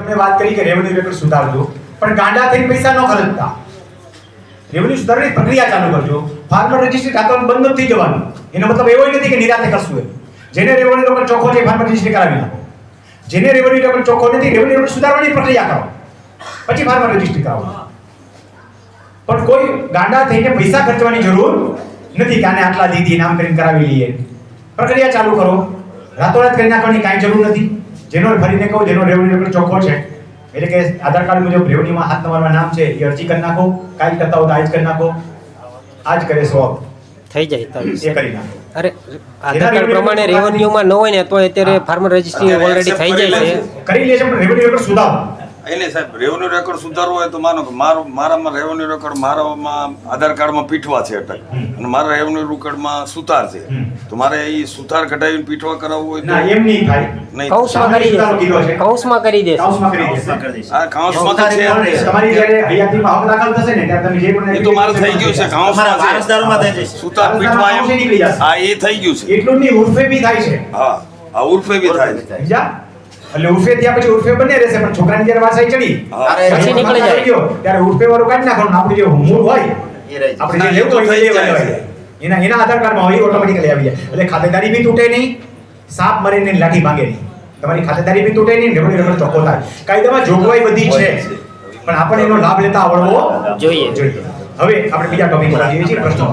તમે વાત કરી કે રેવન્યુ રેકોર્ડ સુધારજો, પણ ગાંડા થઈને પૈસા ન ખર્ચતા. રેવન્યુ સુધારવાની પ્રક્રિયા ચાલુ કરજો. ફાર્મર રજિસ્ટ્રી ખાતું બંધ નથી થઈ જવાનું. એનો મતલબ એવો નથી કે નિરાતે કરશું એમ. જેને રેવન્યુ રેકોર્ડ ચોખ્ખો છે ફાર્મર રજિસ્ટ્રી કરાવી નાખો. જેને રેવન્યુ રેકોર્ડ ચોખ્ખો નથી, રેવન્યુ રેકોર્ડ સુધારવાની પ્રક્રિયા કરો, પછી ફાર્મર રજિસ્ટ્રી કરાવો. પણ કોઈ ગાંડા થઈને પૈસા ખર્ચવાની જરૂર નથી કે આને આટલા દીધી નામ કરીને કરાવી લઈએ. પ્રક્રિયા ચાલુ કરો. રાતોરાત કરી નાખવાની કાંઈ જરૂર નથી. જેનો ફરીને કહું, જેનો રેવન્યુ રેકોર્ડ ચોખ્ખો છે, એટલે કે આધાર કાર્ડ મુજબ રેવન્યુમાં હાથ નંબરમાં નામ છે, એ અરજી કરી નાખો. કાંઈ કરતા હો તો આજ કરી નાખો. આજ કરે સો થઈ જાય તો એ કરી નાખો. અરે આધાર કાર્ડ પ્રમાણે રેવન્યુમાં ન હોય ને તો અત્યારે ફાર્મર રજિસ્ટ્રી ઓલરેડી થઈ જાય છે. કરી લે છે, પણ રેવન્યુ રેકોર્ડ સુધારો. એટલે સાહેબ રેવન્યુ રેકોર્ડ સુધારવો હોય તો માનો કે મારામાં રેવન્યુ રેકોર્ડ મારામાં આધાર કાર્ડમાં પીઠવા છે અટક અને મારા રેવન્યુ રેકોર્ડમાં સુતાર છે, તો મારે એ સુતાર કઢાવીને પીઠવા કરાવવું હોય ના, એમ નહીં થાય. નહીં. કૌંસમાં કરી દે, કૌંસમાં કરી દે. કાઉન્સમાં કરી દેશે. આ કાઉન્સમાં તો છે. તમારી જ્યારે હયાતીમાં હક દાખલ થશે ને ત્યારે તમે જે પણ એ તો મારે થઈ ગયું છે કાઉન્સમાં છે. વારસદારોમાં થઈ જશે. સુતાર પીઠવા એમ નીકળી જશે. હા એ થઈ ગયું છે. એટલું નહીં, ઉર્ફે બી થાય છે. હા આ ઉર્ફે બી થાય છે. સમજ્યા? એટલે ઉર્ફે થયા પછી ઉર્ફે બને રહેશે, પણ છોકરાની જ્યારે વાસાઈ ચડી પછી નીકળી જાય. ત્યારે ઉર્ફે વાળું કાઢી નાખવાનું. આપણું જે મૂળ હોય, આપણે જે લેવું હોય એ લેવાય. એના આધાર કાર્ડમાં હોય ઓટોમેટિકલી આવી જાય. એટલે ખાતેદારી બી તૂટે નહીં, સાપ મરે નહીં, લાઠી ભાંગે નહીં. તમારી ખાતેદારી બી તૂટે નહીં, રેવન્યુ રેકોર્ડ ચોખ્ખો થાય. કાયદામાં જોગવાઈ બધી છે, પણ આપણે એનો લાભ લેતા આવડવો જોઈએ. હવે આપણે બીજા ટોપિક પર આવીએ છીએ, પ્રશ્નો.